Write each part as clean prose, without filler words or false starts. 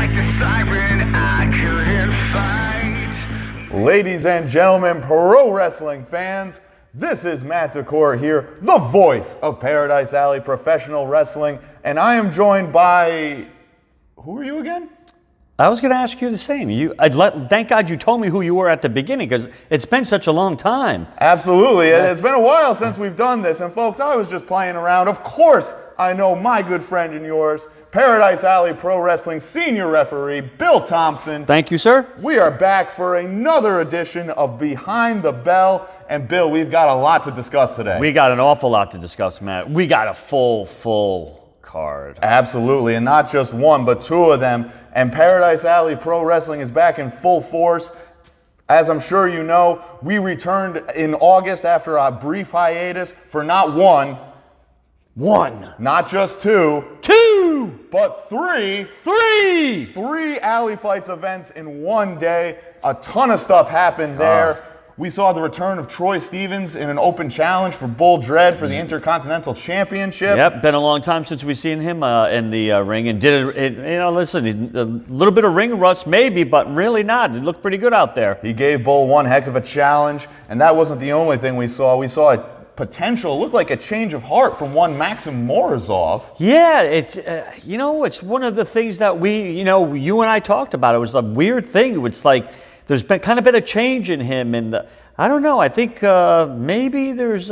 like the siren I couldn't fight. Ladies and gentlemen, pro wrestling fans, this is Matt Dacorte here, the voice of Paradise Alley Professional Wrestling, and I am joined by, who are you again? I was going to ask you the same. Thank God you told me who you were at the beginning, because it's been such a long time. Absolutely. It's been a while since we've done this. And folks, I was just playing around. Of course, I know my good friend and yours, Paradise Alley Pro Wrestling Senior Referee, Bill Thompson. Thank you, sir. We are back for another edition of Behind the Bell. And Bill, we've got a lot to discuss today. We got an awful lot to discuss, Matt. We got a full card. Absolutely, and not just one, but two of them. And Paradise Alley Pro Wrestling is back in full force. As I'm sure you know, we returned in August after a brief hiatus for not one, not just two, but three Alley Fights events in one day. A ton of stuff happened there. We saw the return of Troy Stevens in an open challenge for Bull Dread for the Intercontinental Championship. Yep, been a long time since we've seen him in the ring, and listen, a little bit of ring rust maybe, but really not. It looked pretty good out there. He gave Bull one heck of a challenge, and that wasn't the only thing we saw. We saw a potential, looked like a change of heart from one Maxim Morozov. Yeah, it's one of the things that you and I talked about. It was a weird thing. It's like, there's been a change in him, and I don't know. I think maybe there's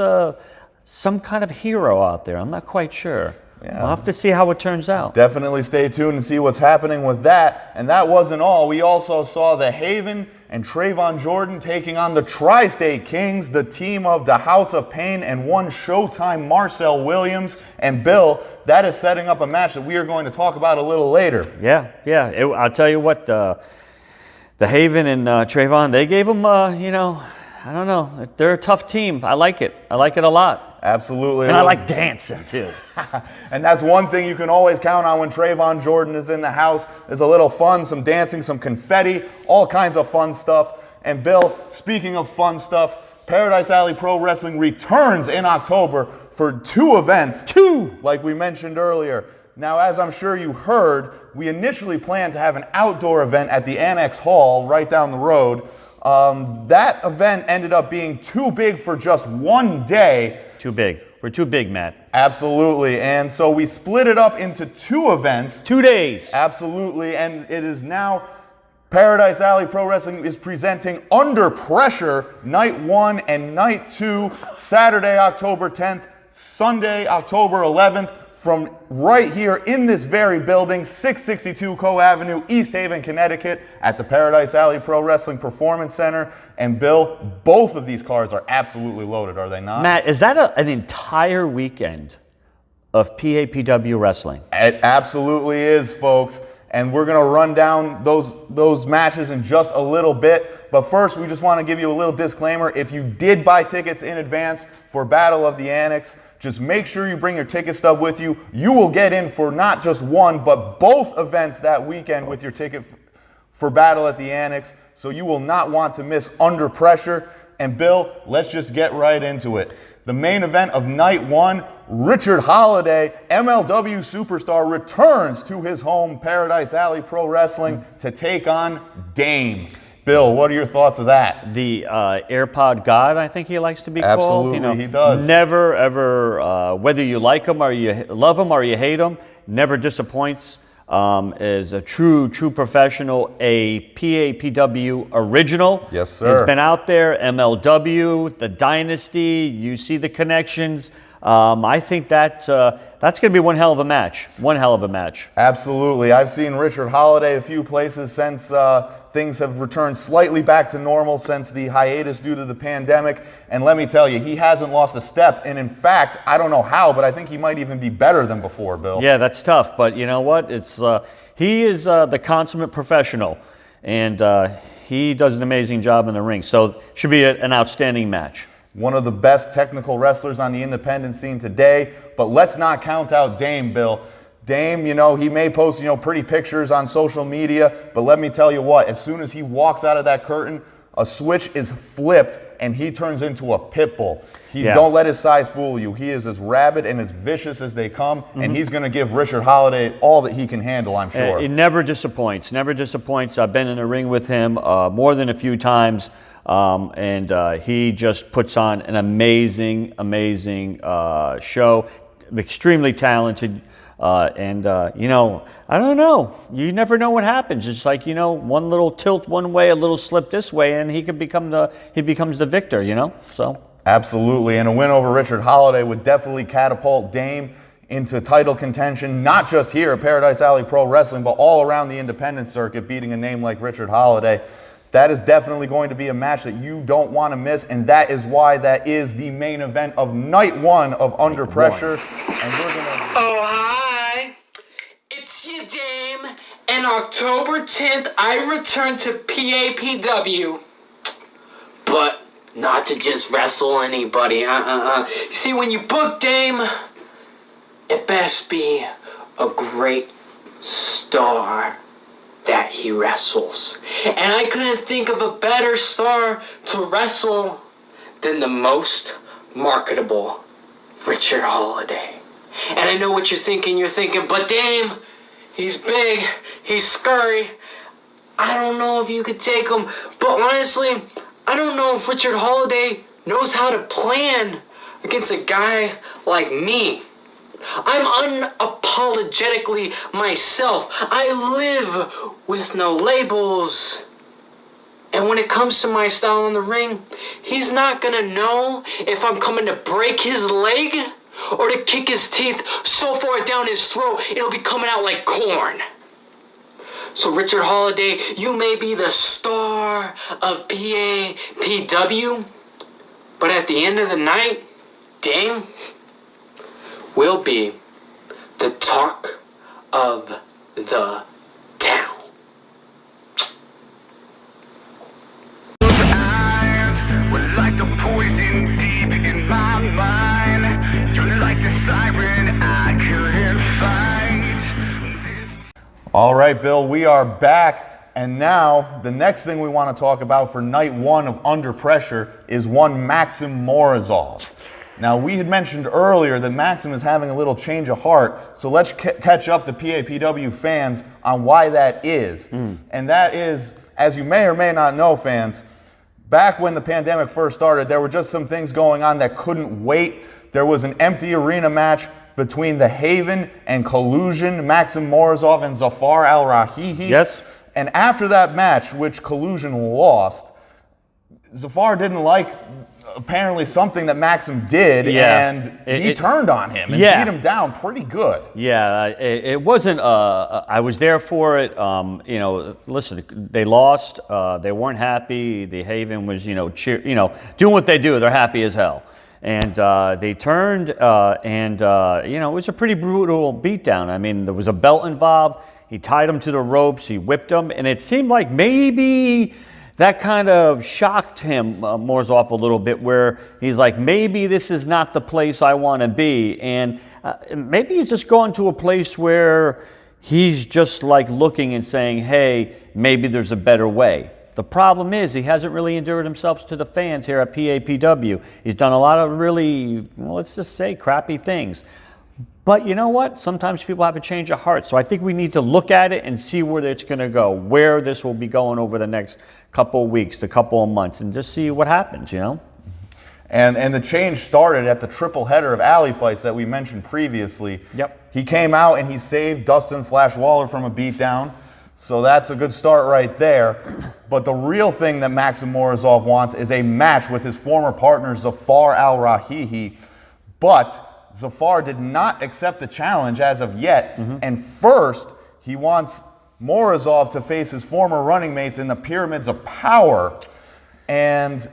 some kind of hero out there. I'm not quite sure. Yeah. We'll have to see how it turns out. Definitely stay tuned and see what's happening with that. And that wasn't all. We also saw the Haven and Trayvon Jordan taking on the Tri-State Kings, the team of the House of Pain and one Showtime Marcel Williams. And Bill, that is setting up a match that we are going to talk about a little later. Yeah. I'll tell you what. The Haven and Trayvon, they gave them, I don't know. They're a tough team. I like it. I like it a lot. Absolutely. And I like dancing, too. And that's one thing you can always count on when Trayvon Jordan is in the house, is a little fun, some dancing, some confetti, all kinds of fun stuff. And Bill, speaking of fun stuff, Paradise Alley Pro Wrestling returns in October for two events. Like we mentioned earlier. Now, as I'm sure you heard, we initially planned to have an outdoor event at the Annex Hall right down the road. That event ended up being too big for just one day. Too big. We're too big, Matt. Absolutely. And so we split it up into two events. 2 days. Absolutely. And it is now Paradise Alley Pro Wrestling is presenting Under Pressure Night 1 and Night 2, Saturday, October 10th, Sunday, October 11th. From right here in this very building, 662 Co Avenue, East Haven, Connecticut, at the Paradise Alley Pro Wrestling Performance Center. And Bill, both of these cards are absolutely loaded, are they not? Matt, is that an entire weekend of PAPW wrestling? It absolutely is, folks. And we're going to run down those matches in just a little bit. But first, we just want to give you a little disclaimer. If you did buy tickets in advance for Battle of the Annex, just make sure you bring your ticket stub with you. You will get in for not just one, but both events that weekend with your ticket for Battle at the Annex. So you will not want to miss Under Pressure. And Bill, let's just get right into it. The main event of Night 1, Richard Holiday, MLW superstar, returns to his home, Paradise Alley Pro Wrestling, to take on Dame. Bill, what are your thoughts of that? The AirPod God, I think he likes to be called. Absolutely, he does. Never, ever, whether you like him or you love him or you hate him, never disappoints. Is a true professional, a PAPW original. Yes, sir. He's been out there, MLW, the Dynasty, you see the connections. I think that's going to be one hell of a match. Absolutely. I've seen Richard Holiday a few places since things have returned slightly back to normal since the hiatus due to the pandemic. And let me tell you, he hasn't lost a step. And in fact, I don't know how, but I think he might even be better than before, Bill. Yeah, that's tough. But you know what? He is the consummate professional. And he does an amazing job in the ring. So should be an outstanding match. One of the best technical wrestlers on the independent scene today. But let's not count out Dame, Bill. Dame, he may post, pretty pictures on social media, but let me tell you what, as soon as he walks out of that curtain, a switch is flipped and he turns into a pit bull. Yeah. Don't let his size fool you. He is as rabid and as vicious as they come, and he's going to give Richard Holiday all that he can handle, I'm sure. It never disappoints, never disappoints. I've been in the ring with him more than a few times, and he just puts on an amazing, amazing show. Extremely talented. You know, I don't know. You never know what happens. It's like, you know, one little tilt one way, a little slip this way, and he becomes the victor, you know? So absolutely. And a win over Richard Holiday would definitely catapult Dame into title contention, not just here at Paradise Alley Pro Wrestling, but all around the independent circuit, beating a name like Richard Holiday. That is definitely going to be a match that you don't want to miss, and that is why that is the main event of night one of Under Pressure. And we're gonna... Oh, hi. It's your Dame, and October 10th, I return to PAPW. But not to just wrestle anybody, See, when you book Dame, it best be a great star that he wrestles. And I couldn't think of a better star to wrestle than the most marketable Richard Holiday. And I know what you're thinking, but Dame, he's big, he's scurry. I don't know if you could take him, but honestly, I don't know if Richard Holiday knows how to plan against a guy like me. I'm unapologetically myself. I live with no labels. And when it comes to my style in the ring, he's not gonna know if I'm coming to break his leg or to kick his teeth so far down his throat it'll be coming out like corn. So Richard Holiday, you may be the star of PAPW, but at the end of the night, Dame will be the talk of the town. Eyes were like a poison deep in my mind. You're like a siren I couldn't fight. All right, Bill, we are back. And now, the next thing we want to talk about for night one of Under Pressure is one Maxim Morozov. Now, we had mentioned earlier that Maxim is having a little change of heart, so let's catch up the PAPW fans on why that is. And that is, as you may or may not know, fans, back when the pandemic first started, there were just some things going on that couldn't wait. There was an empty arena match between The Haven and Collusion, Maxim Morozov and Zafar Al-Rahihi. yes. And after that match, which Collusion lost, Zafar didn't like apparently something that Maxim did, and he turned on him and beat him down pretty good. Yeah, it wasn't, I was there for it. You know, listen, they lost, they weren't happy. The Haven was, doing what they do. They're happy as hell. And they turned, and it was a pretty brutal beatdown. I mean, there was a belt involved. He tied him to the ropes. He whipped him. And it seemed like maybe that kind of shocked him, Morozov, a little bit, where he's like, maybe this is not the place I want to be. And maybe he's just going to a place where he's just like looking and saying, hey, maybe there's a better way. The problem is he hasn't really endured himself to the fans here at PAPW. He's done a lot of really, well, let's just say, crappy things. But you know what? Sometimes people have a change of heart. So I think we need to look at it and see where it's going to go, where this will be going over the next couple of weeks, the couple of months, and just see what happens, And the change started at the triple header of alley fights that we mentioned previously. Yep. He came out and he saved Dustin Flash Waller from a beatdown. So that's a good start right there. But the real thing that Maxim Morozov wants is a match with his former partner, Zafar Al-Rahihi. But Zafar did not accept the challenge as of yet. And first, he wants Morozov to face his former running mates in the Pyramids of Power. And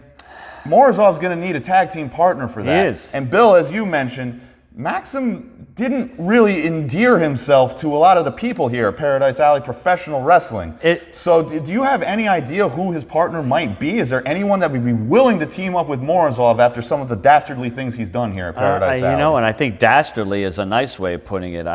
Morozov's going to need a tag team partner for that. He is. And Bill, as you mentioned, Maxim didn't really endear himself to a lot of the people here at Paradise Alley Professional Wrestling. So do you have any idea who his partner might be? Is there anyone that would be willing to team up with Morozov after some of the dastardly things he's done here at Paradise Alley? And I think dastardly is a nice way of putting it.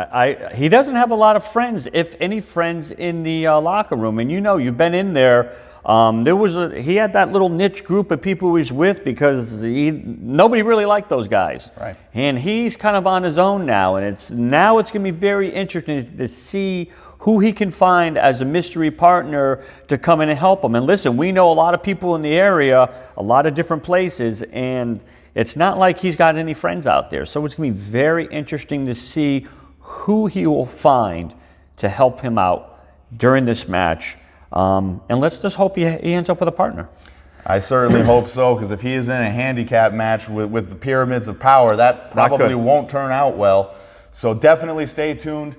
He doesn't have a lot of friends, if any friends, in the locker room. And you've been in there He had that little niche group of people he was with because nobody really liked those guys. Right. And he's kind of on his own now, and it's going to be very interesting to see who he can find as a mystery partner to come in and help him. And listen, we know a lot of people in the area, a lot of different places, and it's not like he's got any friends out there. So it's going to be very interesting to see who he will find to help him out during this match. And let's just hope he ends up with a partner. I certainly hope so, because if he is in a handicap match with the Pyramids of Power, that probably won't turn out well. So definitely stay tuned.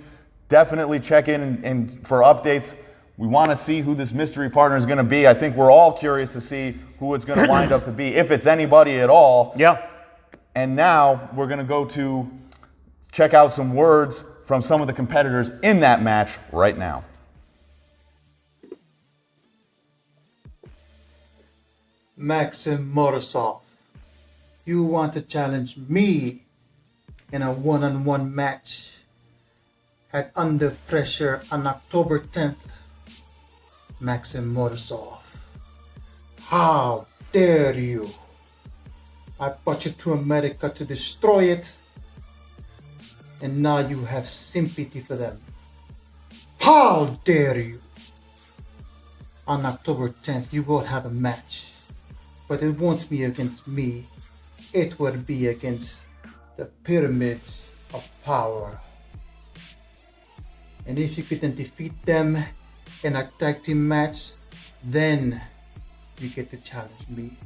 Definitely check in and for updates. We want to see who this mystery partner is going to be. I think we're all curious to see who it's going to wind up to be, if it's anybody at all. Yeah. And now we're going to go to check out some words from some of the competitors in that match right now. Maxim Morozov, you want to challenge me in a one-on-one match at Under Pressure on October 10th. Maxim Morozov, how dare you? I brought you to America to destroy it, and now you have sympathy for them. How dare you? On October 10th, you will have a match, but it won't be against me. It will be against the Pyramids of Power. And if you couldn't defeat them in a tag team match, then you get to challenge me.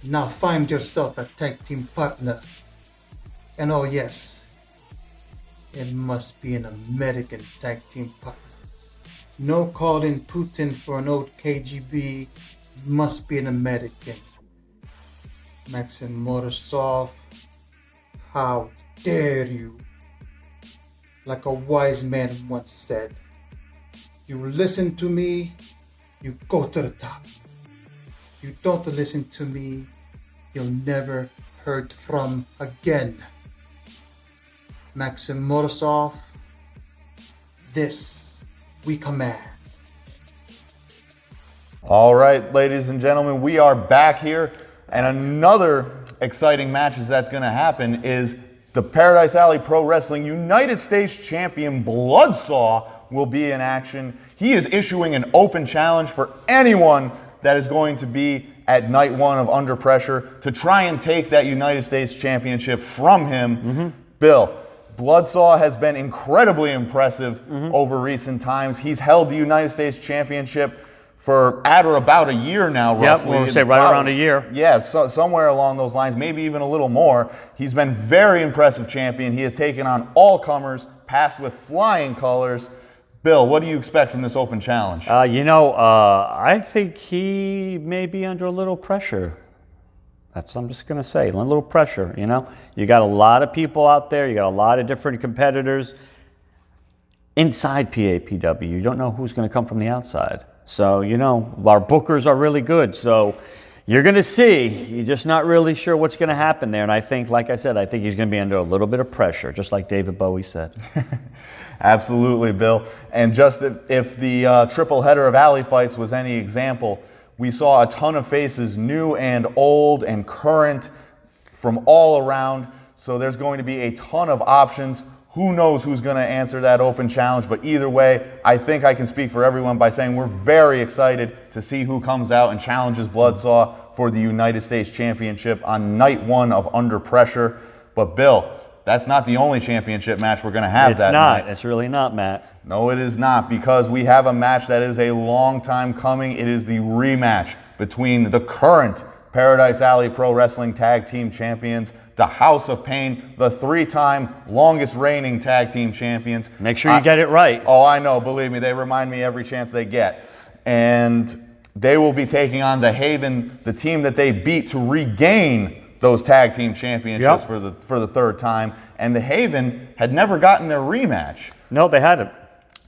Now find yourself a tag team partner. And oh yes, it must be an American tag team partner. No calling Putin for an old KGB. It must be an American. Maxim Morozov, how dare you? Like a wise man once said, you listen to me, you go to the top. You don't listen to me, you'll never heard from again. Maxim Morozov, this we command. All right, ladies and gentlemen, we are back here, and another exciting match that's going to happen is the Paradise Alley Pro Wrestling United States Champion Bloodsaw will be in action. He is issuing an open challenge for anyone that is going to be at night one of Under Pressure to try and take that United States Championship from him. Bill, Bloodsaw has been incredibly impressive over recent times. He's held the United States Championship for at or about a year now, roughly. Yep, we'll say right around a year. Yeah, somewhere along those lines, maybe even a little more. He's been very impressive champion. He has taken on all comers, passed with flying colors. Bill, what do you expect from this open challenge? I think he may be under a little pressure. I'm just going to say, a little pressure, You got a lot of people out there. You got a lot of different competitors inside PAPW. You don't know who's going to come from the outside. So, our bookers are really good. So you're going to see. You're just not really sure what's going to happen there. And I think, like I said, I think he's going to be under a little bit of pressure, just like David Bowie said. Absolutely, Bill. And just if the triple header of alley fights was any example, we saw a ton of faces, new and old and current, from all around. So there's going to be a ton of options. Who knows who's going to answer that open challenge? But either way, I think I can speak for everyone by saying we're very excited to see who comes out and challenges Bloodsaw for the United States Championship on night one of Under Pressure. But Bill, that's not the only championship match we're going to have that night. It's not. It's really not, Matt. No, it is not, because we have a match that is a long time coming. It is the rematch between the current Paradise Alley Pro Wrestling Tag Team Champions, the House of Pain, the three-time longest reigning tag team champions. Make sure you get it right. Oh, I know. Believe me, they remind me every chance they get. And they will be taking on the Haven, the team that they beat to regain those tag team championships for the third time. And the Haven had never gotten their rematch. No, they hadn't.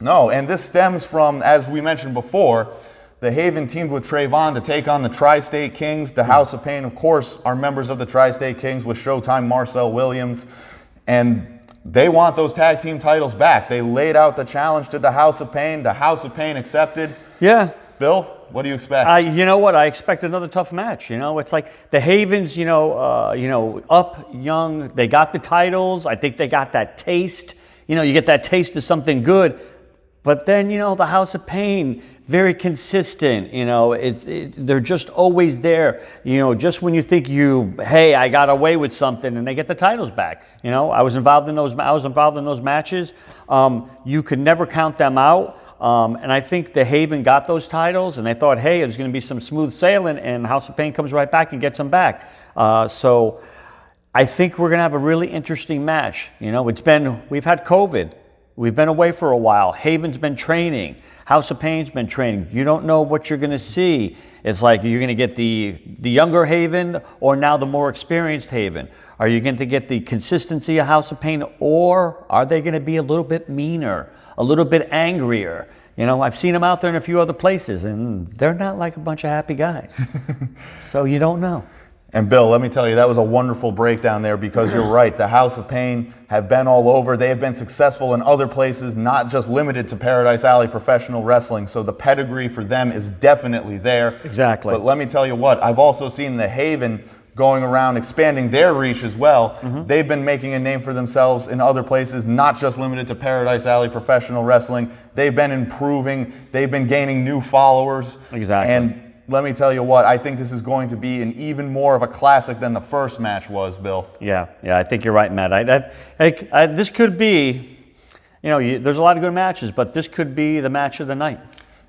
No, and this stems from, as we mentioned before, the Haven teamed with Trayvon to take on the Tri-State Kings. The House of Pain, of course, are members of the Tri-State Kings with Showtime Marcel Williams. And they want those tag team titles back. They laid out the challenge to the House of Pain. The House of Pain accepted. Yeah. Bill, what do you expect? You know what? I expect another tough match. It's like the Havens. Up young. They got the titles. I think they got that taste. You get that taste of something good. But then the House of Pain, very consistent. They're just always there. Just when you think hey, I got away with something, and they get the titles back. I was involved in those. Matches. You could never count them out. And I think the Haven got those titles, and they thought, hey, there's going to be some smooth sailing, and House of Pain comes right back and gets them back. So I think we're going to have a really interesting match. We've had COVID. We've been away for a while. Haven's been training. House of Pain's been training. You don't know what you're going to see. It's like, you're going to get the younger Haven, or now the more experienced Haven. Are you going to get the consistency of House of Pain, or are they going to be a little bit meaner, a little bit angrier? I've seen them out there in a few other places, and they're not like a bunch of happy guys. So you don't know. And Bill, let me tell you, that was a wonderful breakdown there, because you're right. The House of Pain have been all over. They have been successful in other places, not just limited to Paradise Alley Professional Wrestling. So the pedigree for them is definitely there. Exactly. But let me tell you what, I've also seen the Haven going around expanding their reach as well. They've been making a name for themselves in other places, not just limited to Paradise Alley Professional Wrestling. They've been improving. They've been gaining new followers. Exactly. And let me tell you what, I think this is going to be an even more of a classic than the first match was, Bill. Yeah, I think you're right, Matt. This could be, there's a lot of good matches, but this could be the match of the night.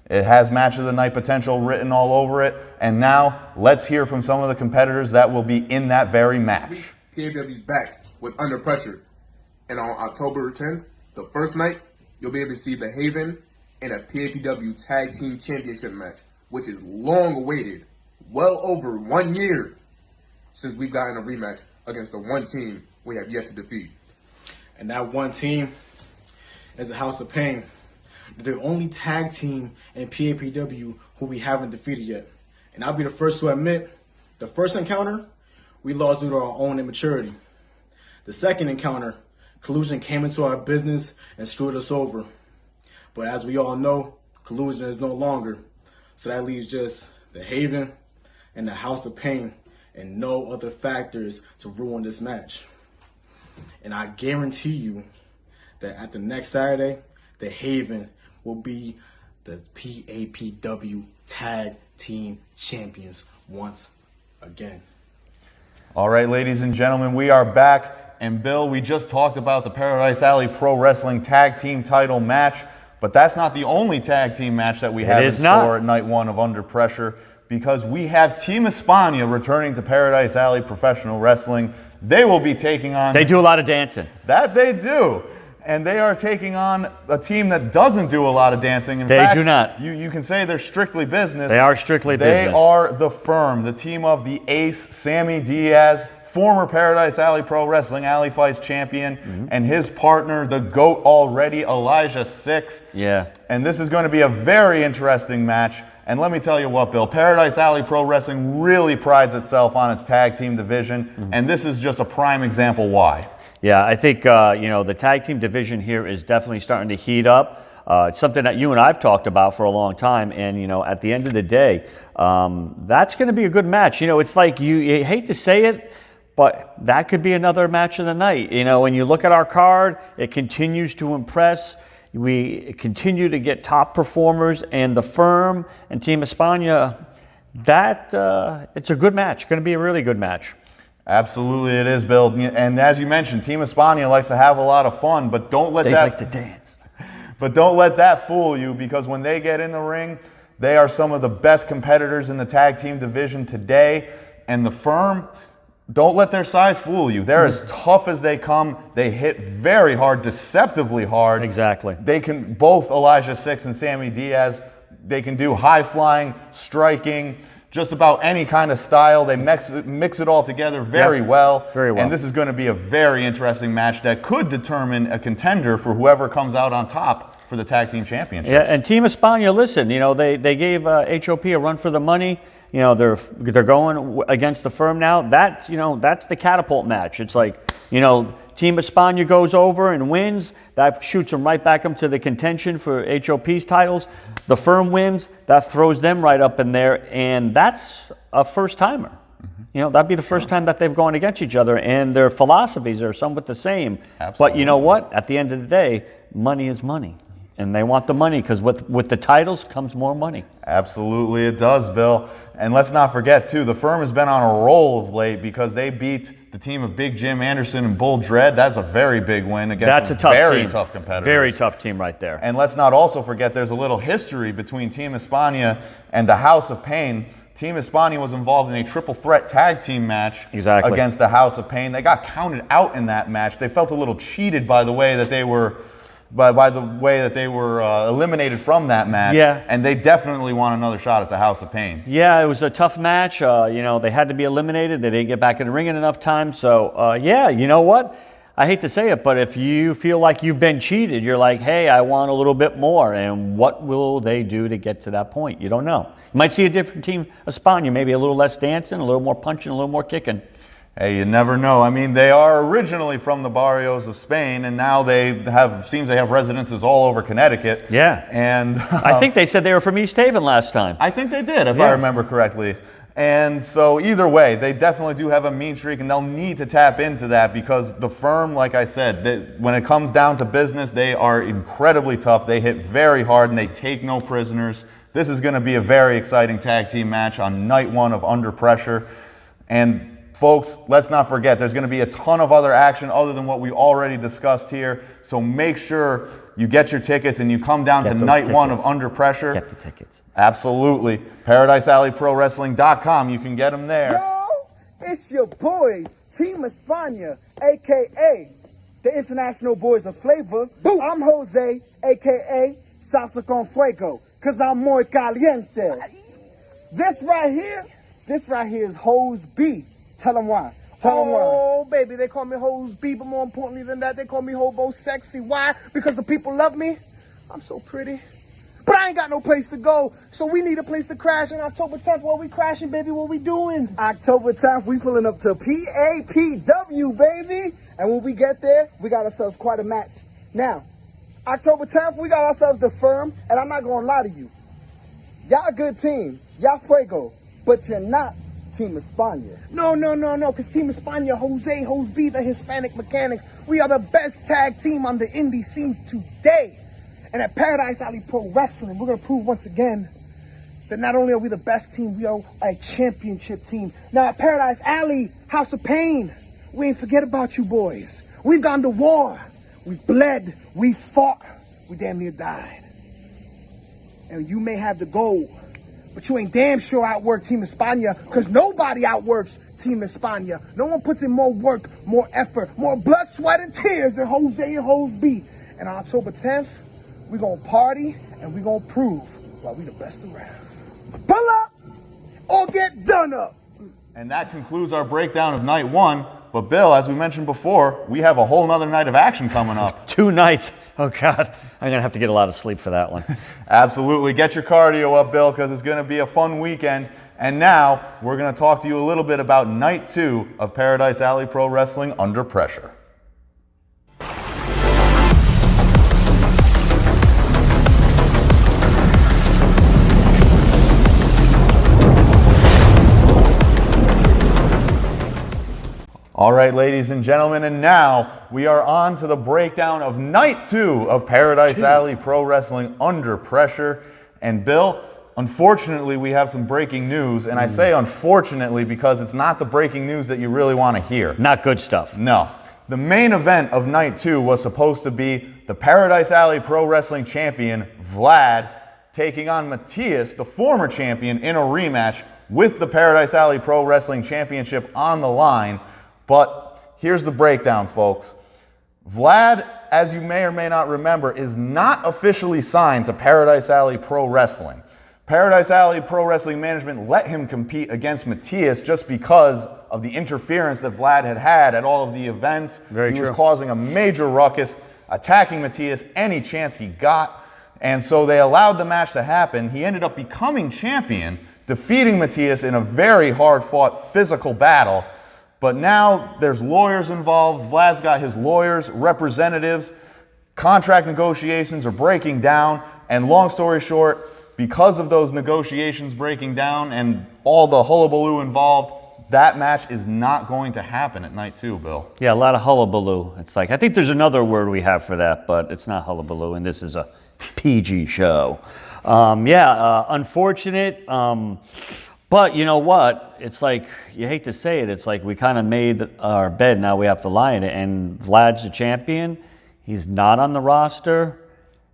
It has match of the night potential written all over it. And now, let's hear from some of the competitors that will be in that very match. PAW's back with Under Pressure. And on October 10th, the first night, you'll be able to see the Haven in a PAPW Tag Team Championship match, which is long awaited, well over 1 year since we've gotten a rematch against the one team we have yet to defeat. And that one team is the House of Pain. They're the only tag team in PAPW who we haven't defeated yet. And I'll be the first to admit, the first encounter, we lost due to our own immaturity. The second encounter, collusion came into our business and screwed us over. But as we all know, collusion is no longer. So that leaves just the Haven and the House of Pain, and no other factors to ruin this match. And I guarantee you that at the next Saturday, the Haven will be the PAPW Tag Team Champions once again. All right, ladies and gentlemen, we are back. And Bill, we just talked about the Paradise Alley Pro Wrestling Tag Team title match, but that's not the only tag team match that we have in store at night one of Under Pressure, because we have Team España returning to Paradise Alley Professional Wrestling. They will be taking on... They do a lot of dancing. That they do. And they are taking on a team that doesn't do a lot of dancing. In fact, do do not. You can say they're strictly business. They are strictly business. They are the Firm, the team of the ace, Sammy Diaz, former Paradise Alley Pro Wrestling Alley Fights champion, and his partner, the GOAT already, Elijah Six. Yeah. And this is going to be a very interesting match. And let me tell you what, Bill, Paradise Alley Pro Wrestling really prides itself on its tag team division, and this is just a prime example why. Yeah, I think the tag team division here is definitely starting to heat up. It's something that you and I've talked about for a long time, and at the end of the day, that's going to be a good match. It's like you hate to say it, but that could be another match of the night. When you look at our card, it continues to impress. We continue to get top performers, and the Firm and Team España, it's a good match. Going to be a really good match. Absolutely it is, Bill. And as you mentioned, Team España likes to have a lot of fun, but don't let They like to dance. But don't let that fool you, because when they get in the ring, they are some of the best competitors in the tag team division today. And the Firm, don't let their size fool you. They're as tough as they come. They hit very hard, deceptively hard. Exactly. They can, both Elijah Six and Sammy Diaz, they can do high flying, striking, just about any kind of style. They mix it all together very well. Very well. And this is going to be a very interesting match that could determine a contender for whoever comes out on top for the tag team championships. Yeah, and Team España, listen, they gave HOP a run for the money. they're going against the Firm now. That's that's the catapult match. It's like Team España goes over and wins. That shoots them right back up to the contention for HOP's titles. The Firm wins. That throws them right up in there, and that's a first timer. That'd be the first time that they've gone against each other, and their philosophies are somewhat the same. Absolutely. But you know what? At the end of the day, money is money. And they want the money because with the titles comes more money. Absolutely it does, Bill. And let's not forget, too, the Firm has been on a roll of late because they beat the team of Big Jim Anderson and Bull Dread. That's a very big win against some very tough competitors. Very tough team right there. And let's not also forget there's a little history between Team España and the House of Pain. Team España was involved in a triple threat tag team match against the House of Pain. They got counted out in that match. They felt a little cheated by the way that they were eliminated from that match. Yeah. And they definitely want another shot at the House of Pain. Yeah, it was a tough match. They had to be eliminated. They didn't get back in the ring in enough time. So, you know what? I hate to say it, but if you feel like you've been cheated, you're like, hey, I want a little bit more. And what will they do to get to that point? You don't know. You might see a different Team España, maybe a little less dancing, a little more punching, a little more kicking. Hey, you never know. I mean, they are originally from the barrios of Spain, and now they have residences all over Connecticut. Yeah. And I think they said they were from East Haven last time. I think they did, if I remember correctly. And so either way, they definitely do have a mean streak, and they'll need to tap into that because the Firm, like I said, when it comes down to business, they are incredibly tough. They hit very hard, and they take no prisoners. This is going to be a very exciting tag team match on night one of Under Pressure. And folks, let's not forget, there's going to be a ton of other action other than what we already discussed here. So make sure you get your tickets and you come down to night one of Under Pressure. Get the tickets. Absolutely. ParadiseAlleyProWrestling.com. You can get them there. Yo, it's your boys, Team España, a.k.a. the International Boys of Flavor. Boom. I'm Jose, a.k.a. Salsa con Fuego, because I'm muy caliente. This right here is Hose B. Tell them why. Tell them why. Oh, baby, they call me Hose B, but more importantly than that, they call me Hobo Sexy. Why? Because the people love me. I'm so pretty. But I ain't got no place to go, so we need a place to crash on October 10th. What we crashing, baby? What we doing? October 10th, we pulling up to PAPW, baby. And when we get there, we got ourselves quite a match. Now, October 10th, we got ourselves the Firm, and I'm not going to lie to you. Y'all a good team. Y'all fuego. But you're not Team España. No, because Team España, Jose, Hose B, the Hispanic Mechanics, we are the best tag team on the indie scene today. And at Paradise Alley Pro Wrestling, we're going to prove once again that not only are we the best team, we are a championship team. Now at Paradise Alley, House of Pain, we ain't forget about you boys. We've gone to war. We've bled. We fought. We damn near died. And you may have the gold, but you ain't damn sure outwork Team España, because nobody outworks Team España. No one puts in more work, more effort, more blood, sweat, and tears than Jose and Hose B. And on October 10th, we're going to party, and we're going to prove why we the best around. Pull up or get done up. And that concludes our breakdown of night one. But Bill, as we mentioned before, we have a whole nother night of action coming up. 2 nights. Oh, God. I'm going to have to get a lot of sleep for that one. Absolutely. Get your cardio up, Bill, because it's going to be a fun weekend. And now we're going to talk to you a little bit about night 2 of Paradise Alley Pro Wrestling Under Pressure. All right, ladies and gentlemen, and now we are on to the breakdown of night 2 of Paradise Alley Pro Wrestling Under Pressure. And Bill, unfortunately, we have some breaking news, and I say unfortunately because it's not the breaking news that you really want to hear. Not good stuff. No. The main event of night 2 was supposed to be the Paradise Alley Pro Wrestling champion, Vlad, taking on Matthias, the former champion, in a rematch with the Paradise Alley Pro Wrestling Championship on the line. But here's the breakdown, folks. Vlad, as you may or may not remember, is not officially signed to Paradise Alley Pro Wrestling. Paradise Alley Pro Wrestling management let him compete against Matthias just because of the interference that Vlad had at all of the events. Very true. He was causing a major ruckus, attacking Matthias any chance he got. And so they allowed the match to happen. He ended up becoming champion, defeating Matias in a very hard-fought physical battle. But now there's lawyers involved. Vlad's got his lawyers, representatives. Contract negotiations are breaking down. And long story short, because of those negotiations breaking down and all the hullabaloo involved, that match is not going to happen at night 2, Bill. Yeah, a lot of hullabaloo. It's like, I think there's another word we have for that, but it's not hullabaloo, and this is a PG show. Unfortunate. But you know what? It's like, you hate to say it, it's like we kind of made our bed, now we have to lie in it. And Vlad's the champion. He's not on the roster.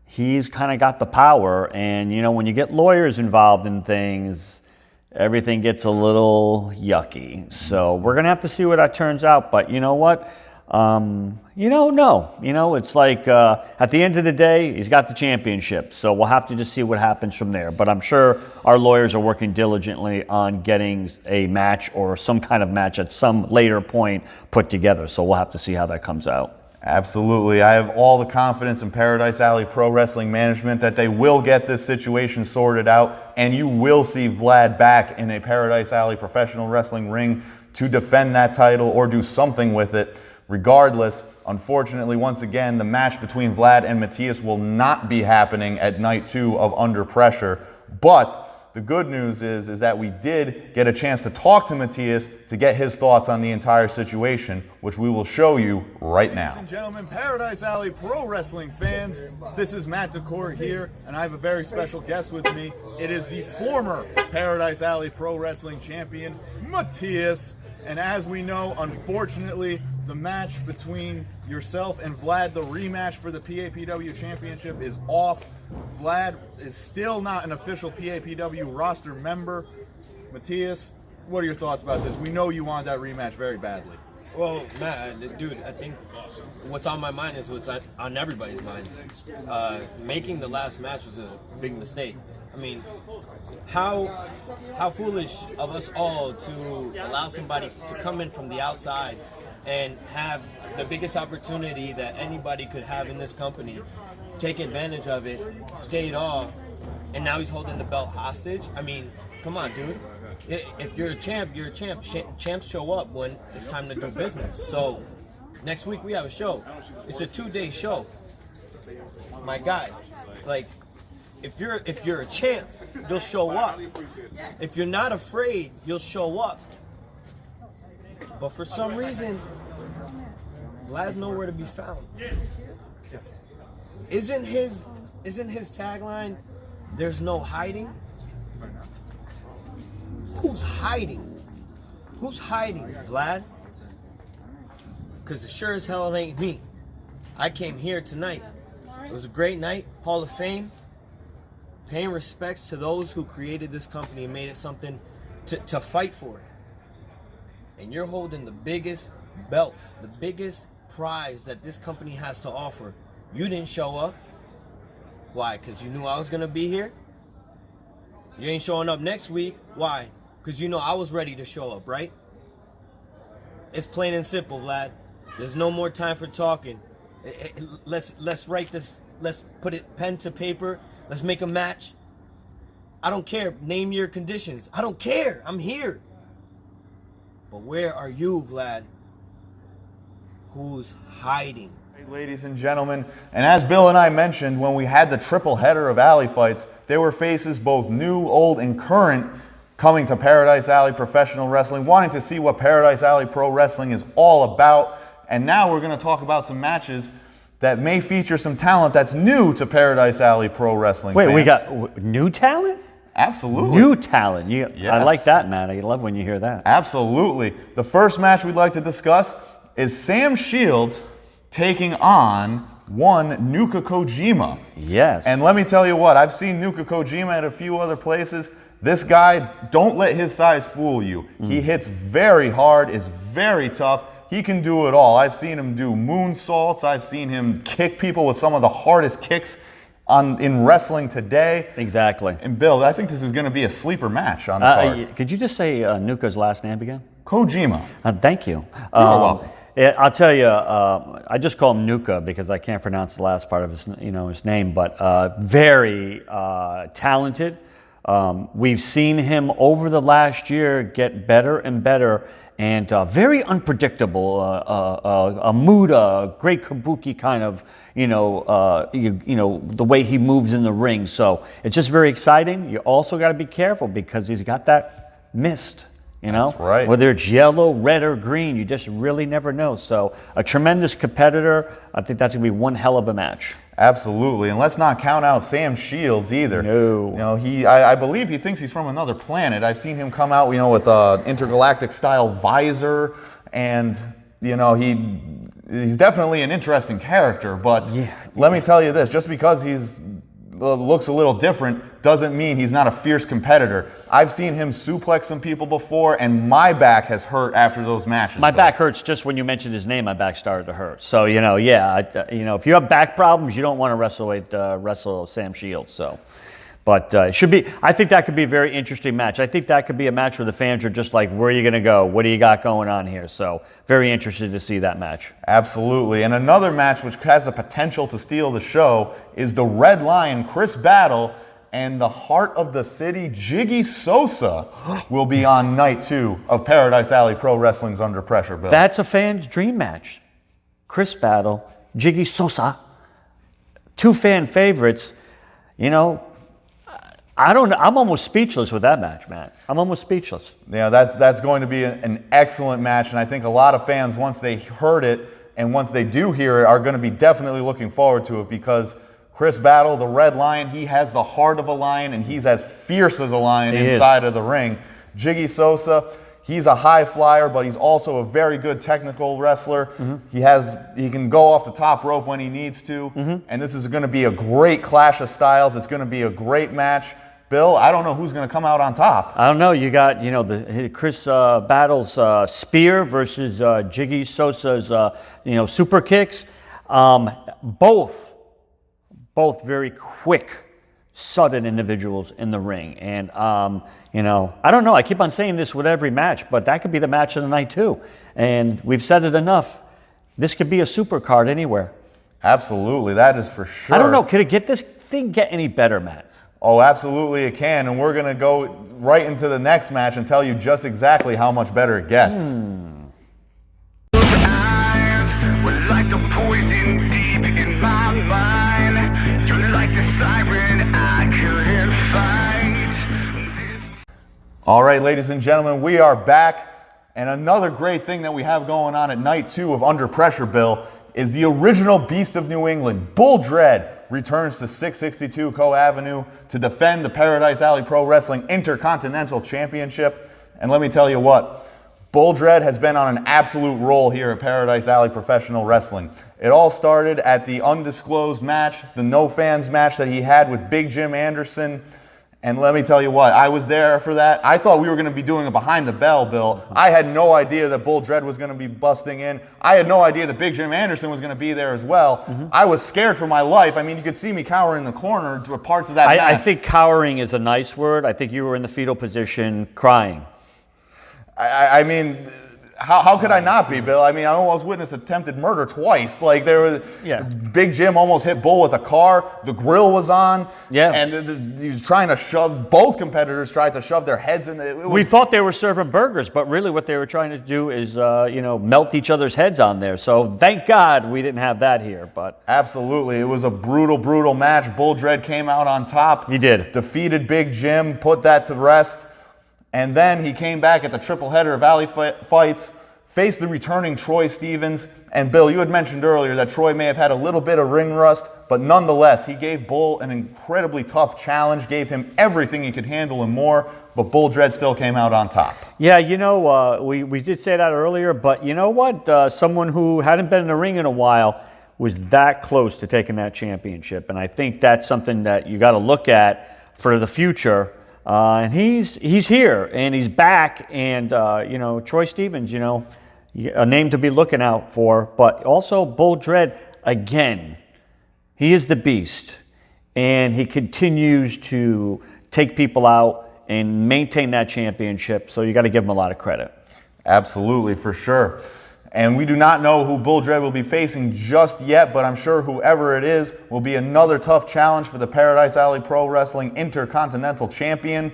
He's kind of got the power. And, you know, when you get lawyers involved in things, everything gets a little yucky. So we're going to have to see what that turns out. But you know what? It's like at the end of the day, he's got the championship. So we'll have to just see what happens from there. But I'm sure our lawyers are working diligently on getting a match or some kind of match at some later point put together. So we'll have to see how that comes out. Absolutely. I have all the confidence in Paradise Alley Pro Wrestling Management that they will get this situation sorted out, and you will see Vlad back in a Paradise Alley professional wrestling ring to defend that title or do something with it. Regardless, unfortunately, once again, the match between Vlad and Matias will not be happening at night 2 of Under Pressure. But the good news is that we did get a chance to talk to Matias to get his thoughts on the entire situation, which we will show you right now. Ladies and gentlemen, Paradise Alley Pro Wrestling fans, this is Matt Dacorte here, and I have a very special guest with me. It is the former Paradise Alley Pro Wrestling champion, Matias. And as we know, unfortunately, the match between yourself and Vlad, the rematch for the PAPW Championship, is off. Vlad is still not an official PAPW roster member. Matias, what are your thoughts about this? We know you want that rematch very badly. Well, Matt, dude, I think what's on my mind is what's on everybody's mind. Making the last match was a big mistake. I mean, how foolish of us all to allow somebody to come in from the outside and have the biggest opportunity that anybody could have in this company, take advantage of it, skate off, and now he's holding the belt hostage. I mean, come on, dude. If you're a champ, you're a champ. Champs show up when it's time to do business. So next week we have a show. It's a 2-day show. My guy, like, if you're a champ, you'll show up. If you're not afraid, you'll show up. But for some reason, Vlad's nowhere to be found. Isn't his tagline, "There's no hiding"? Who's hiding? Who's hiding, Vlad? Because it sure as hell it ain't me. I came here tonight. It was a great night, Hall of Fame. Paying respects to those who created this company and made it something to fight for. And you're holding the biggest belt, the biggest prize that this company has to offer. You didn't show up. Why? Because you knew I was going to be here? You ain't showing up next week. Why? Because you know I was ready to show up, right? It's plain and simple, Vlad. There's no more time for talking. Let's write this. Let's put it pen to paper. Let's make a match. I don't care. Name your conditions. I don't care. I'm here. But where are you, Vlad? Who's hiding? Hey, ladies and gentlemen, and as Bill and I mentioned, when we had the triple header of alley fights, there were faces both new, old, and current coming to Paradise Alley Professional Wrestling, wanting to see what Paradise Alley Pro Wrestling is all about. And now we're going to talk about some matches that may feature some talent that's new to Paradise Alley Pro Wrestling. Wait, fans. we got new talent? Absolutely. New talent. Yes. I like that, man. I love when you hear that. Absolutely. The first match we'd like to discuss is Sam Shields taking on one Nuka Kojima. Yes. And let me tell you what, I've seen Nuka Kojima at a few other places. This guy, don't let his size fool you. He hits very hard, is very tough. He can do it all. I've seen him do moonsaults. I've seen him kick people with some of the hardest kicks in wrestling today. Exactly. And Bill, I think this is going to be a sleeper match on the card. Could you just say Nuka's last name again? Kojima. Thank you. You're welcome. I'll tell you, I just call him Nuka because I can't pronounce the last part of his name, but very talented. We've seen him over the last year get better and better, and very unpredictable. A Muda, great kabuki kind of, the way he moves in the ring. So it's just very exciting. You also got to be careful because he's got that mist. That's right. Whether it's yellow, red, or green, you just really never know. So a tremendous competitor. I think that's going to be one hell of a match. Absolutely, and let's not count out Sam Shields either. No. I believe he thinks he's from another planet. I've seen him come out, with a intergalactic style visor, and he's definitely an interesting character. But let me tell you this: just because he's looks a little different doesn't mean he's not a fierce competitor. I've seen him suplex some people before, and my back has hurt after those matches. My back hurts just when you mentioned his name. My back started to hurt. So if you have back problems, you don't want to wrestle Sam Shields. So, but it should be. I think that could be a very interesting match. I think that could be a match where the fans are just like, "Where are you going to go? What do you got going on here?" So, very interested to see that match. Absolutely, and another match which has the potential to steal the show is the Red Lion, Chris Battle, and the Heart of the City, Jiggy Sosa, will be on night 2 of Paradise Alley Pro Wrestling's Under Pressure, Bill. That's a fan's dream match. Chris Battle, Jiggy Sosa, 2 fan favorites. I don't know. I'm almost speechless with that match, Matt. I'm almost speechless. Yeah, that's going to be an excellent match, and I think a lot of fans, once they heard it and once they do hear it, are going to be definitely looking forward to it because Chris Battle, the Red Lion, he has the heart of a lion, and he's as fierce as a lion inside of the ring. Jiggy Sosa, he's a high flyer, but he's also a very good technical wrestler. He can go off the top rope when he needs to, and this is going to be a great clash of styles. It's going to be a great match. Bill, I don't know who's going to come out on top. I don't know. You got, the Chris Battle's spear versus Jiggy Sosa's, super kicks. Both very quick, sudden individuals in the ring. And, I don't know. I keep on saying this with every match, but that could be the match of the night too. And we've said it enough. This could be a super card anywhere. Absolutely. That is for sure. I don't know. Could this thing get any better, Matt? Oh, absolutely it can, and we're going to go right into the next match and tell you just exactly how much better it gets. Eyes were like a poison deep in my mind. You're like the siren I couldn't fight. All right, ladies and gentlemen, we are back, and another great thing that we have going on at night 2 of Under Pressure, Bill, is the original Beast of New England, Bull Dread, returns to 662 Co Avenue to defend the Paradise Alley Pro Wrestling Intercontinental Championship. And let me tell you what, Bull Dread has been on an absolute roll here at Paradise Alley Professional Wrestling. It all started at the undisclosed match, the no fans match that he had with Big Jim Anderson. And let me tell you what, I was there for that. I thought we were going to be doing a behind the bell, Bill. I had no idea that Bull Dread was going to be busting in. I had no idea that Big Jim Anderson was going to be there as well. I was scared for my life. I mean, you could see me cowering in the corner to parts of that match. I think cowering is a nice word. I think you were in the fetal position crying. I mean, how could I not be, Bill? I mean, I almost witnessed attempted murder twice. Like, Big Jim almost hit Bull with a car. The grill was on. Yeah. And he was trying to shove, both competitors tried to shove their heads in. We thought they were serving burgers, but really what they were trying to do is, melt each other's heads on there. So thank God we didn't have that here. But absolutely. It was a brutal, brutal match. Bull Dread came out on top. He did. Defeated Big Jim, put that to rest. And then he came back at the triple header of Alley Fights, faced the returning Troy Stevens. And Bill, you had mentioned earlier that Troy may have had a little bit of ring rust, but nonetheless, he gave Bull an incredibly tough challenge, gave him everything he could handle and more, but Bull Dread still came out on top. Yeah, we did say that earlier, but you know what? Someone who hadn't been in the ring in a while was that close to taking that championship. And I think that's something that you got to look at for the future. And he's here and he's back, and Troy Stevens, a name to be looking out for. But also Bull Dread, again, he is the beast, and he continues to take people out and maintain that championship. So you got to give him a lot of credit. Absolutely, for sure. And we do not know who Bull Dread will be facing just yet, but I'm sure whoever it is will be another tough challenge for the Paradise Alley Pro Wrestling Intercontinental Champion.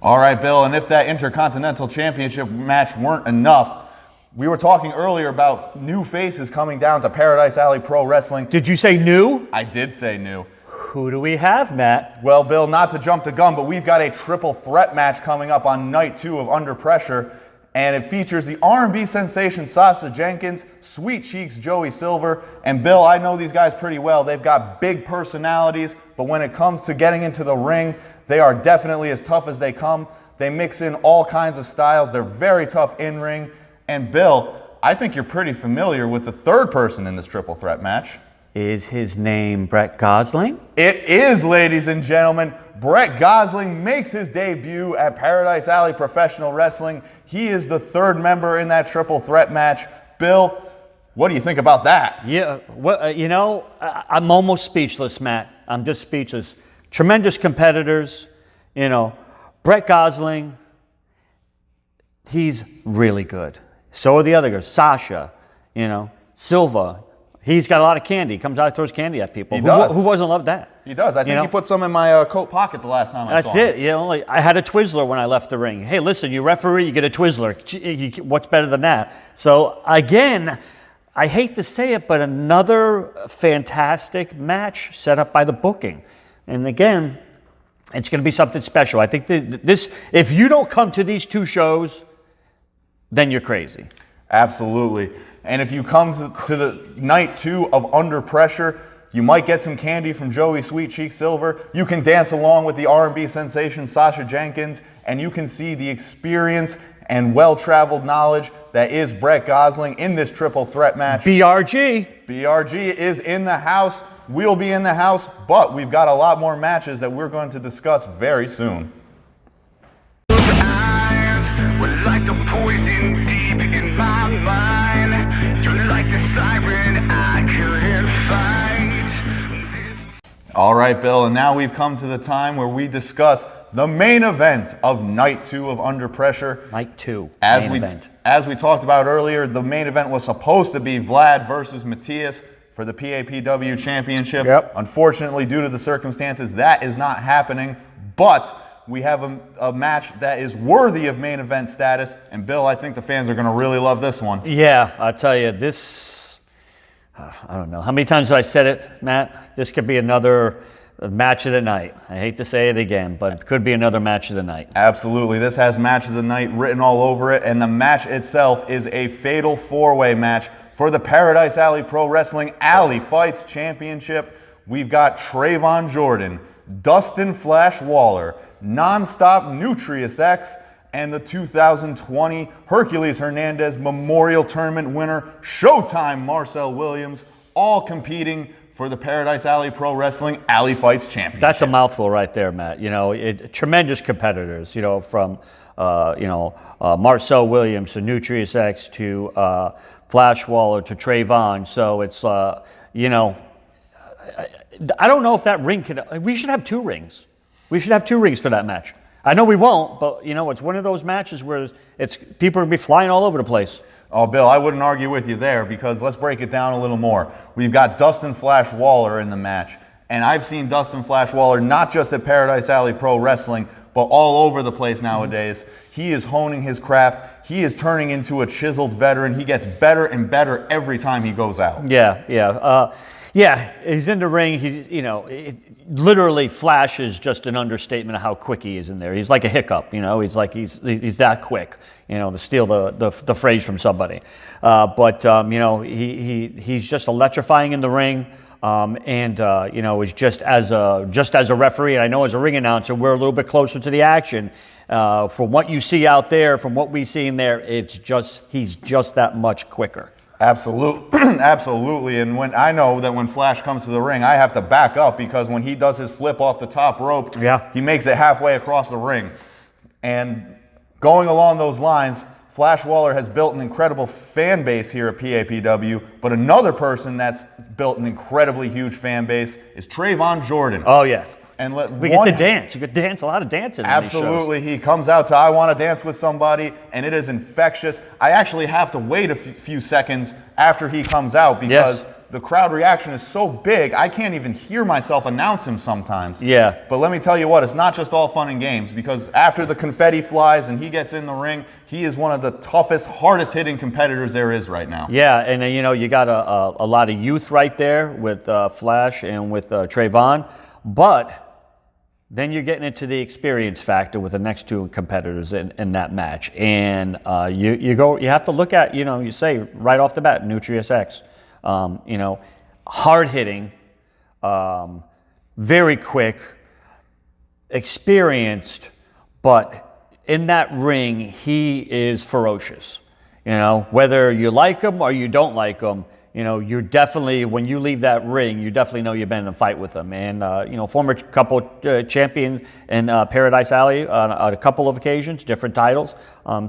All right, Bill, and if that Intercontinental Championship match weren't enough, we were talking earlier about new faces coming down to Paradise Alley Pro Wrestling. Did you say new? I did say new. Who do we have, Matt? Well, Bill, not to jump the gun, but we've got a triple threat match coming up on night 2 of Under Pressure, and it features the R&B sensation Sasha Jenkins, Sweet Cheeks Joey Silver, and Bill, I know these guys pretty well. They've got big personalities, but when it comes to getting into the ring, they are definitely as tough as they come. They mix in all kinds of styles. They're very tough in ring. And Bill, I think you're pretty familiar with the third person in this triple threat match. Is his name Brett Gosling? It is, ladies and gentlemen. Brett Gosling makes his debut at Paradise Alley Professional Wrestling. He is the third member in that triple threat match. Bill, what do you think about that? Yeah, well, you know, I'm almost speechless, Matt. I'm just speechless. Tremendous competitors, you know. Brett Gosling, he's really good. So are the other guys. Sasha, you know. Silva, he's got a lot of candy. He comes out and throws candy at people. He does. Who doesn't love that? He does. I think he put some in my coat pocket the last time I saw him. That's it. You know, like, I had a Twizzler when I left the ring. Hey, listen, you referee, you get a Twizzler. What's better than that? So, again, I hate to say it, but another fantastic match set up by the booking. And again, it's going to be something special. I think this, if you don't come to these two shows, then you're crazy. Absolutely. And if you come to the night 2 of Under Pressure, you might get some candy from Joey Sweet Cheek Silver. You can dance along with the R&B sensation Sasha Jenkins, and you can see the experience and well-traveled knowledge that is Brett Gosling in this triple threat match. BRG. BRG is in the house. We'll be in the house, but we've got a lot more matches that we're going to discuss very soon. Eyes were like a poison deep in my mind. You're like the siren I couldn't fight. All right, Bill, and now we've come to the time where we discuss the main event of night 2 of Under Pressure. Night 2, main event. As we talked about earlier, the main event was supposed to be Vlad versus Matthias for the PAPW Championship. Yep. Unfortunately, due to the circumstances, that is not happening, but we have a match that is worthy of main event status, and Bill, I think the fans are going to really love this one. Yeah, I'll tell you, this, I don't know. How many times have I said it, Matt? This could be another match of the night. I hate to say it again, but it could be another match of the night. Absolutely. This has match of the night written all over it, and the match itself is a fatal 4-way match for the Paradise Alley Pro Wrestling Alley Fights Championship. We've got Trayvon Jordan, Dustin Flash Waller, Nonstop Nutrius X, and the 2020 Hercules Hernandez Memorial Tournament winner, Showtime Marcel Williams, all competing for the Paradise Alley Pro Wrestling Alley Fights Championship. That's a mouthful right there, Matt. You know, tremendous competitors, you know, from, Marcel Williams to Nutrius X to Flash Waller to Trayvon. So it's, you know, I don't know if that ring could. We should have 2 rings. We should have 2 rings for that match. I know we won't, but it's one of those matches where people are gonna be flying all over the place. Oh, Bill, I wouldn't argue with you there, because let's break it down a little more. We've got Dustin Flash Waller in the match, and I've seen Dustin Flash Waller not just at Paradise Alley Pro Wrestling, but all over the place nowadays. He is honing his craft. He is turning into a chiseled veteran. He gets better and better every time he goes out. Yeah, he's in the ring. Literally, Flash is just an understatement of how quick he is in there. He's like a hiccup, he's that quick, to steal the phrase from somebody. He's just electrifying in the ring. Is just as a referee, and I know as a ring announcer, we're a little bit closer to the action. From what you see out there, from what we see in there, he's just that much quicker. Absolutely, absolutely. And when I know that when Flash comes to the ring, I have to back up, because when he does his flip off the top rope, he makes it halfway across the ring. And going along those lines, Flash Waller has built an incredible fan base here at PAPW, but another person that's built an incredibly huge fan base is Trayvon Jordan. Oh, yeah. And we get to dance. You get to dance, a lot of dancing. Absolutely. He comes out to I Want to Dance with Somebody, and it is infectious. I actually have to wait a few seconds after he comes out, because the crowd reaction is so big, I can't even hear myself announce him sometimes. Yeah. But let me tell you what, it's not just all fun and games, because after the confetti flies and he gets in the ring, he is one of the toughest, hardest hitting competitors there is right now. Yeah, and you got a lot of youth right there with Flash and with Trayvon, but then you're getting into the experience factor with the next 2 competitors in that match. And you have to look at, you say right off the bat, Nutrius X, hard hitting, very quick, experienced, but in that ring, he is ferocious. Whether you like him or you don't like him, you're definitely, when you leave that ring, you definitely know you've been in a fight with them. And, former couple champion in Paradise Alley on a couple of occasions, different titles.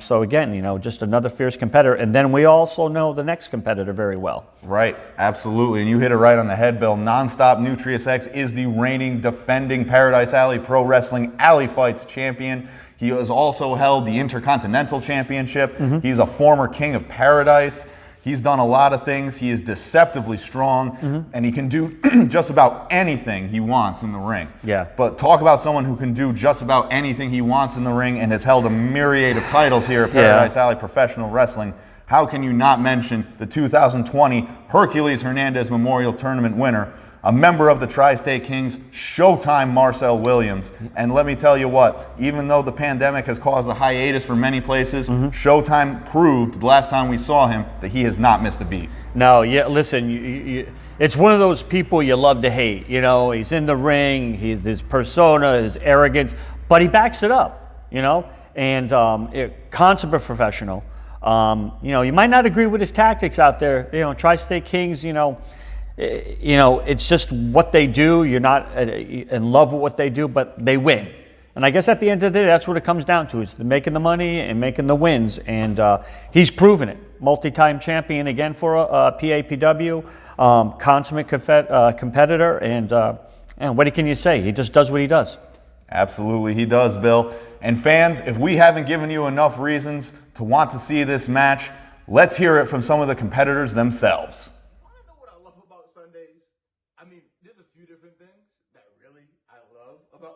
So again, just another fierce competitor. And then we also know the next competitor very well. Right, absolutely. And you hit it right on the head, Bill. Nonstop Nutrius X is the reigning, defending Paradise Alley Pro Wrestling Alley Fights champion. He has also held the Intercontinental Championship. He's a former King of Paradise. He's done a lot of things. He is deceptively strong, and he can do just about anything he wants in the ring. Yeah. But talk about someone who can do just about anything he wants in the ring and has held a myriad of titles here at Paradise Alley Professional Wrestling. How can you not mention the 2020 Hercules Hernandez Memorial Tournament winner, a member of the Tri-State Kings, Showtime Marcel Williams. And let me tell you what, even though the pandemic has caused a hiatus for many places, Showtime proved the last time we saw him that he has not missed a beat. No, listen, it's one of those people you love to hate. He's in the ring, his persona, his arrogance, but he backs it up, and consummate professional. You might not agree with his tactics out there. Tri-State Kings, it's just what they do. You're not in love with what they do, but they win. And I guess at the end of the day, that's what it comes down to, is making the money and making the wins. And he's proven it. Multi-time champion again for PAPW, consummate competitor. And what can you say? He just does what he does. Absolutely, he does, Bill. And fans, if we haven't given you enough reasons to want to see this match, let's hear it from some of the competitors themselves.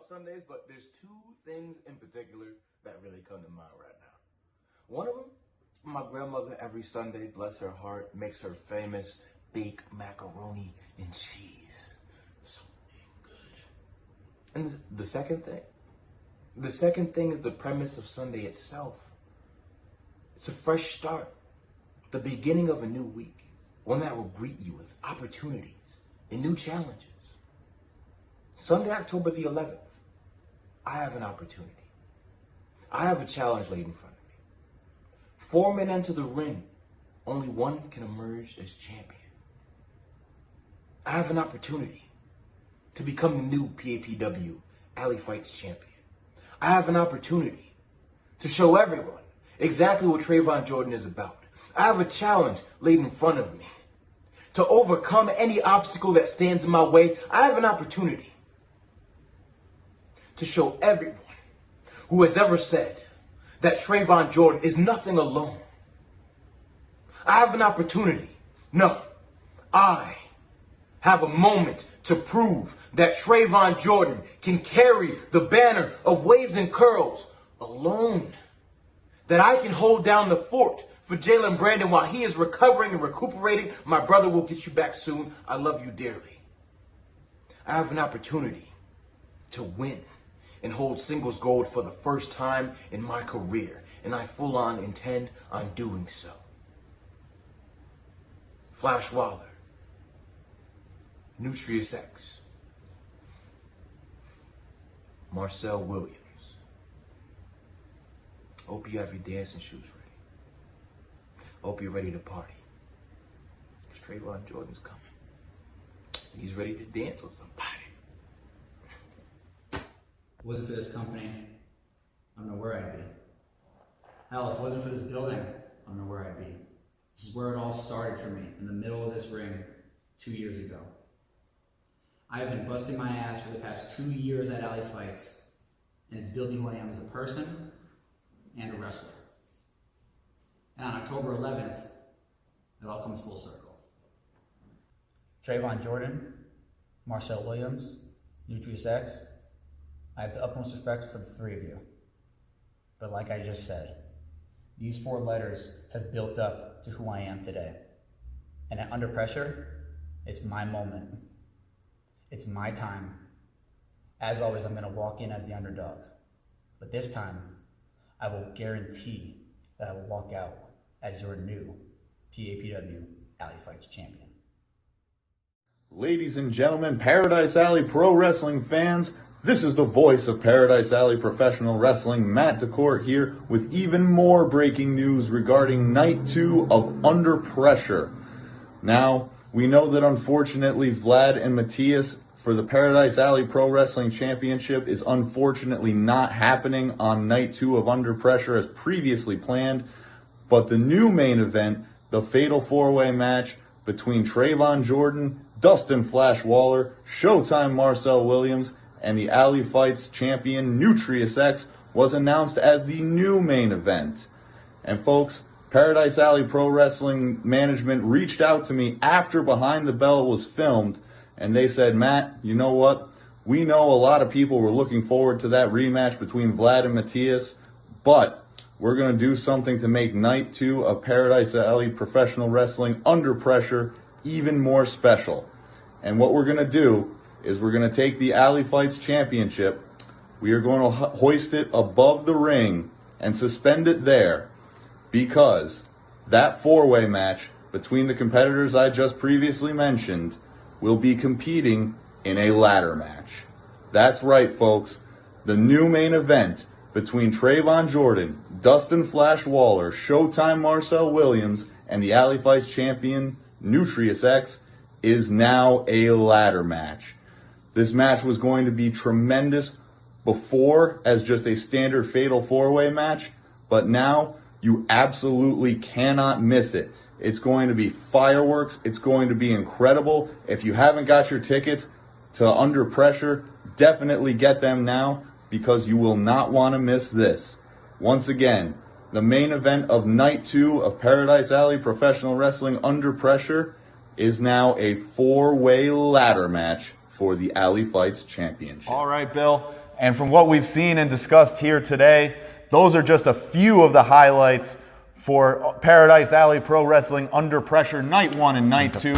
Sundays, but there's 2 things in particular that really come to mind right now. One of them, my grandmother every Sunday, bless her heart, makes her famous baked macaroni and cheese. So good. And the second thing is the premise of Sunday itself. It's a fresh start, the beginning of a new week, one that will greet you with opportunities and new challenges. Sunday, October the 11th. I have an opportunity. I have a challenge laid in front of me. 4 men enter the ring. Only one can emerge as champion. I have an opportunity to become the new PAPW Alley Fights champion. I have an opportunity to show everyone exactly what Trayvon Jordan is about. I have a challenge laid in front of me to overcome any obstacle that stands in my way. I have an opportunity to show everyone who has ever said that Trayvon Jordan is nothing alone. I have an opportunity. No, I have a moment to prove that Trayvon Jordan can carry the banner of waves and curls alone. That I can hold down the fort for Jalen Brandon while he is recovering and recuperating. My brother will get you back soon. I love you dearly. I have an opportunity to win and hold singles gold for the first time in my career, and I full on intend on doing so. Flash Waller, Nutrius X, Marcel Williams. Hope you have your dancing shoes ready. Hope you're ready to party. Because Trayvon Jordan's coming. And he's ready to dance with somebody. If it wasn't for this company, I don't know where I'd be. Hell, if it wasn't for this building, I don't know where I'd be. This is where it all started for me, in the middle of this ring 2 years ago. I have been busting my ass for the past 2 years at Alley Fights, and it's building who I am as a person and a wrestler. And on October 11th, it all comes full circle. Trayvon Jordan, Marcel Williams, Nutrius X, I have the utmost respect for the three of you. But like I just said, these 4 letters have built up to who I am today. And at Under Pressure, it's my moment. It's my time. As always, I'm gonna walk in as the underdog. But this time, I will guarantee that I will walk out as your new PAPW Alley Fights champion. Ladies and gentlemen, Paradise Alley Pro Wrestling fans, this is the voice of Paradise Alley Professional Wrestling, Matt Dacorte here with even more breaking news regarding Night 2 of Under Pressure. Now, we know that unfortunately Vlad and Matthias for the Paradise Alley Pro Wrestling Championship is unfortunately not happening on Night 2 of Under Pressure as previously planned, but the new main event, the Fatal 4-Way match between Trayvon Jordan, Dustin Flash Waller, Showtime Marcel Williams, and the Alley Fights champion Nutrius X was announced as the new main event. And folks, Paradise Alley Pro Wrestling management reached out to me after Behind the Bell was filmed, and they said, Matt, you know what? We know a lot of people were looking forward to that rematch between Vlad and Matthias, but we're going to do something to make Night 2 of Paradise Alley Professional Wrestling Under Pressure even more special. And what we're going to do is we're going to take the Alley Fights Championship, we are going to hoist it above the ring and suspend it there, because that 4-way match between the competitors I just previously mentioned will be competing in a ladder match. That's right, folks. The new main event between Trayvon Jordan, Dustin Flash Waller, Showtime Marcel Williams, and the Alley Fights champion Nutrius X is now a ladder match. This match was going to be tremendous before as just a standard Fatal 4-Way match, but now you absolutely cannot miss it. It's going to be fireworks. It's going to be incredible. If you haven't got your tickets to Under Pressure, definitely get them now, because you will not want to miss this. Once again, the main event of Night 2 of Paradise Alley Professional Wrestling Under Pressure is now a 4-way ladder match for the Alley Fights Championship. All right, Bill. And from what we've seen and discussed here today, those are just a few of the highlights for Paradise Alley Pro Wrestling Under Pressure Night 1 and Night 2.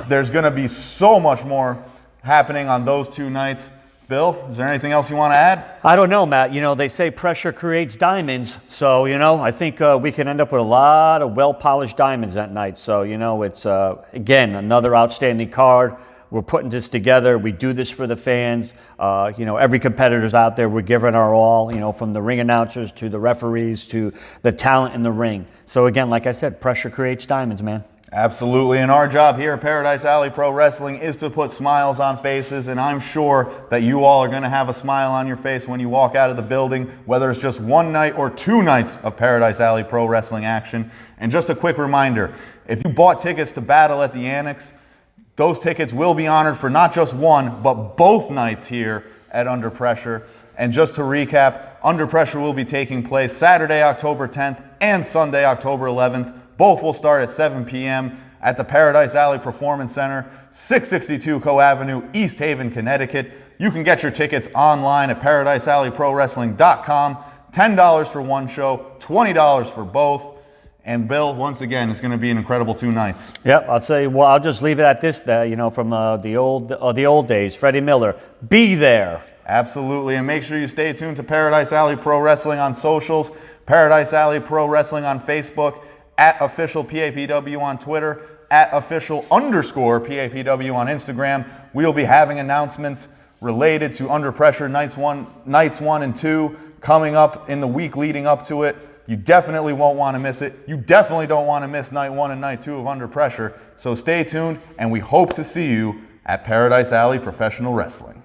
There's going to be so much more happening on those 2 nights. Bill, is there anything else you want to add? I don't know, Matt. You know, they say pressure creates diamonds. So, you know, I think we can end up with a lot of well-polished diamonds that night. So, you know, it's, again, another outstanding card. We're putting this together. We do this for the fans. You know, every competitor's out there. We're giving our all, you know, from the ring announcers to the referees to the talent in the ring. So, again, like I said, pressure creates diamonds, man. Absolutely, and our job here at Paradise Alley Pro Wrestling is to put smiles on faces, and I'm sure that you all are going to have a smile on your face when you walk out of the building, whether it's just 1 night or 2 nights of Paradise Alley Pro Wrestling action. And just a quick reminder, if you bought tickets to Battle at the Annex, Those tickets will be honored for not just one, but both nights here at Under Pressure. And just to recap, Under Pressure will be taking place Saturday, October 10th and Sunday, October 11th. Both will start at 7 p.m. at the Paradise Alley Performance Center, 662 Co Avenue, East Haven, Connecticut. You can get your tickets online at ParadiseAlleyProWrestling.com. $10 for one show, $20 for both. And Bill, once again, it's going to be an incredible 2 nights. Yep, I'll say. Well, I'll just leave it at this. From the old days, Freddie Miller, be there. Absolutely, and make sure you stay tuned to Paradise Alley Pro Wrestling on socials, Paradise Alley Pro Wrestling on Facebook, at official PAPW on Twitter, at official_PAPW on Instagram. We'll be having announcements related to Under Pressure nights 1 and 2 coming up in the week leading up to it. You definitely won't want to miss it. You definitely don't want to miss night 1 and night 2 of Under Pressure. So stay tuned, and we hope to see you at Paradise Alley Professional Wrestling.